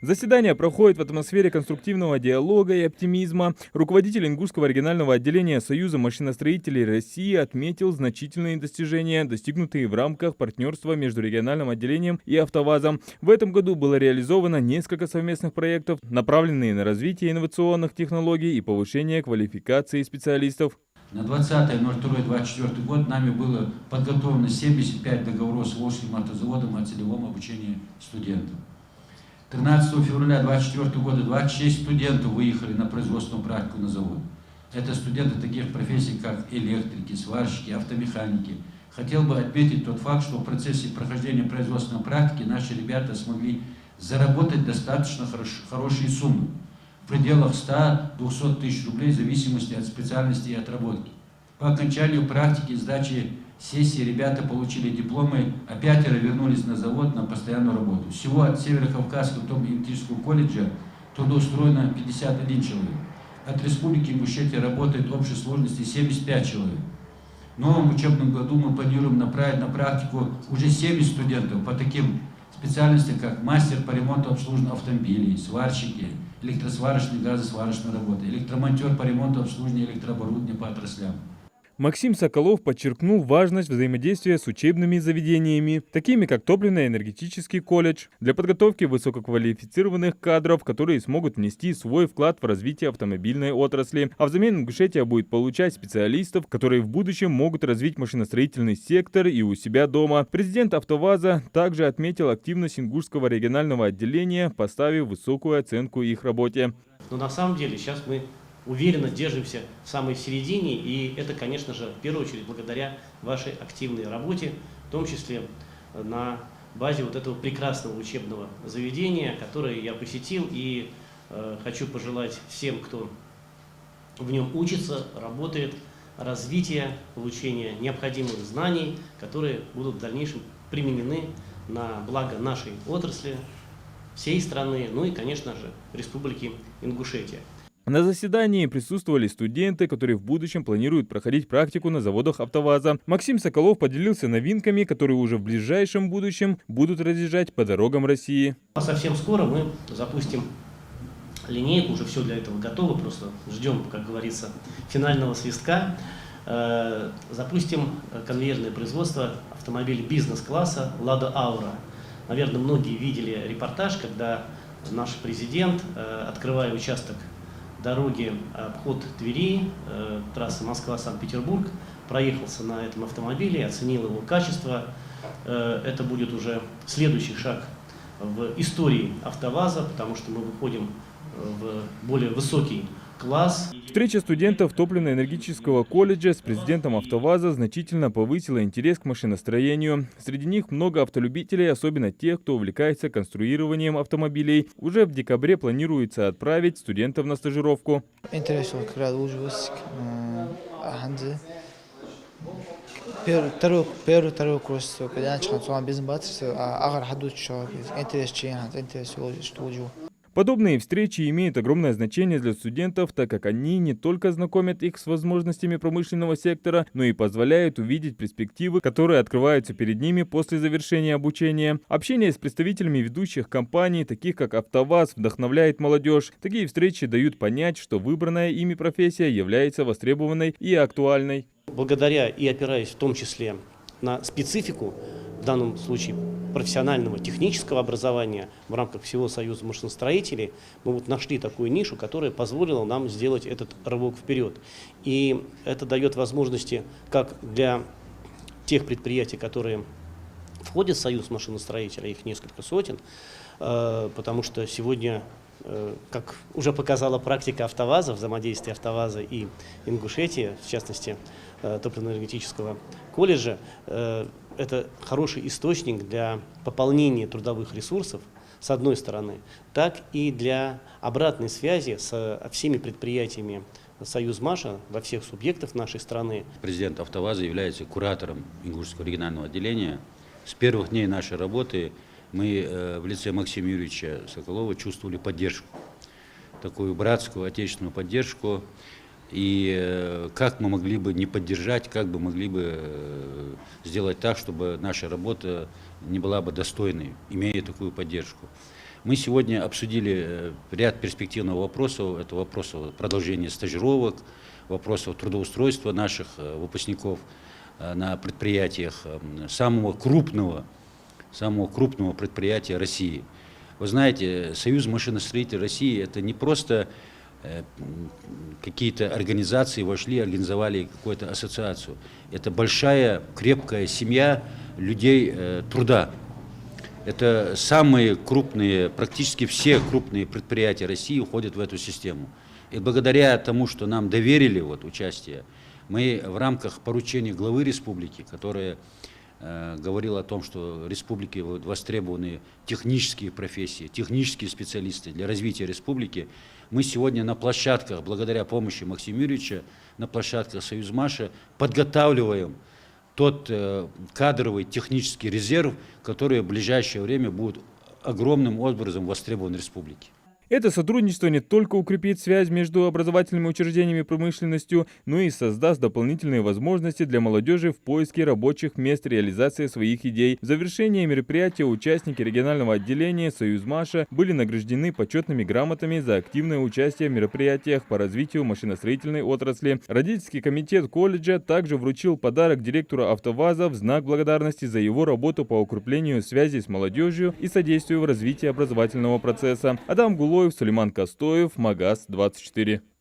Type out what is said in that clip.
Заседание проходит в атмосфере конструктивного диалога и оптимизма. Руководитель Ингушского регионального отделения Союза машиностроителей России отметил значительные достижения, достигнутые в рамках партнерства между региональным отделением и АвтоВАЗом. В этом году было реализовано несколько совместных проектов, направленные на развитие инновационных технологий и повышение квалификации специалистов. На 20.02.24 год нами было подготовлено 75 договоров с Волжским автозаводом о целевом обучении студентов. 13 февраля 2024 года 26 студентов выехали на производственную практику на завод. Это студенты таких профессий, как электрики, сварщики, автомеханики. Хотел бы отметить тот факт, что в процессе прохождения производственной практики наши ребята смогли заработать достаточно хорошие суммы. В пределах 100-200 тысяч рублей в зависимости от специальности и отработки. По окончанию практики, сдачи сессии ребята получили дипломы, а 5 вернулись на завод на постоянную работу. Всего от Северо-Кавказского топливно-энергетического колледжа трудоустроено 51 человек. От Республики Ингушетия работает в общей сложности 75 человек. В новом учебном году мы планируем направить на практику уже 70 студентов по таким специальностям, как мастер по ремонту обслуживания автомобилей, сварщики, электросварочные, газосварочные работы, электромонтер по ремонту обслуживания электрооборудования по отраслям. Максим Соколов подчеркнул важность взаимодействия с учебными заведениями, такими как Топливно-энергетический колледж, для подготовки высококвалифицированных кадров, которые смогут внести свой вклад в развитие автомобильной отрасли. А взамен Ингушетия будет получать специалистов, которые в будущем могут развить машиностроительный сектор и у себя дома. Президент АвтоВАЗа также отметил активность Ингушского регионального отделения, поставив высокую оценку их работе. Но на самом деле сейчас мы уверенно держимся в самой середине, и это, конечно же, в первую очередь благодаря вашей активной работе, в том числе на базе вот этого прекрасного учебного заведения, которое я посетил, и хочу пожелать всем, кто в нем учится, работает, развития, получения необходимых знаний, которые будут в дальнейшем применены на благо нашей отрасли, всей страны, ну и, конечно же, Республики Ингушетия. На заседании присутствовали студенты, которые в будущем планируют проходить практику на заводах АвтоВАЗа. Максим Соколов поделился новинками, которые уже в ближайшем будущем будут разъезжать по дорогам России. Совсем скоро мы запустим линейку, уже все для этого готово, просто ждем, как говорится, финального свистка. Запустим конвейерное производство автомобилей бизнес-класса «Лада Аура». Наверное, многие видели репортаж, когда наш президент, открывая участок дороги обход Твери, трасса Москва-Санкт-Петербург, проехался на этом автомобиле, оценил его качество. Это будет уже следующий шаг в истории АвтоВАЗа, потому что мы выходим в более высокий класс. Встреча студентов Топливно-энергетического колледжа с президентом АвтоВАЗа значительно повысила интерес к машиностроению. Среди них много автолюбителей, особенно тех, кто увлекается конструированием автомобилей. Уже в декабре планируется отправить студентов на стажировку. Первый курс, когда я начал бизнес, Подобные встречи имеют огромное значение для студентов, так как они не только знакомят их с возможностями промышленного сектора, но и позволяют увидеть перспективы, которые открываются перед ними после завершения обучения. Общение с представителями ведущих компаний, таких как АвтоВАЗ, вдохновляет молодежь. Такие встречи дают понять, что выбранная ими профессия является востребованной и актуальной. Благодаря и опираясь в том числе на специфику, в данном случае профессионального технического образования в рамках всего Союза машиностроителей, мы вот нашли такую нишу, которая позволила нам сделать этот рывок вперед. И это дает возможности как для тех предприятий, которые входят в Союз машиностроителей, их несколько сотен, потому что сегодня, как уже показала практика АвтоВАЗа, взаимодействие АвтоВАЗа и Ингушетии, в частности, Топливно-энергетического колледжа, это хороший источник для пополнения трудовых ресурсов, с одной стороны, так и для обратной связи со всеми предприятиями Союзмаша во всех субъектах нашей страны. Президент АвтоВАЗа является куратором Ингушского регионального отделения. С первых дней нашей работы мы в лице Максима Юрьевича Соколова чувствовали поддержку, такую братскую, отечественную поддержку. И как мы могли бы не поддержать, как бы могли бы сделать так, чтобы наша работа не была бы достойной, имея такую поддержку. Мы сегодня обсудили ряд перспективных вопросов. Это вопросы продолжения стажировок, вопросов трудоустройства наших выпускников на предприятиях самого крупного предприятия России. Вы знаете, Союз машиностроителей России — это не просто какие-то организации вошли, организовали какую-то ассоциацию. Это большая, крепкая семья людей труда. Это самые крупные, практически все крупные предприятия России уходят в эту систему. И благодаря тому, что нам доверили участие, мы в рамках поручения главы республики, которая говорила о том, что в республике востребованы технические профессии, технические специалисты для развития республики, мы сегодня на площадках, благодаря помощи Максима Юрьевича, на площадках Союзмаша подготавливаем тот кадровый технический резерв, который в ближайшее время будет огромным образом востребован в республике. Это сотрудничество не только укрепит связь между образовательными учреждениями и промышленностью, но и создаст дополнительные возможности для молодежи в поиске рабочих мест реализации своих идей. В завершении мероприятия участники регионального отделения Союзмаша были награждены почетными грамотами за активное участие в мероприятиях по развитию машиностроительной отрасли. Родительский комитет колледжа также вручил подарок директору АвтоВАЗа в знак благодарности за его работу по укреплению связи с молодежью и содействию в развитии образовательного процесса. Адам Гулоев, Сулейман Костоев, Магаз 24.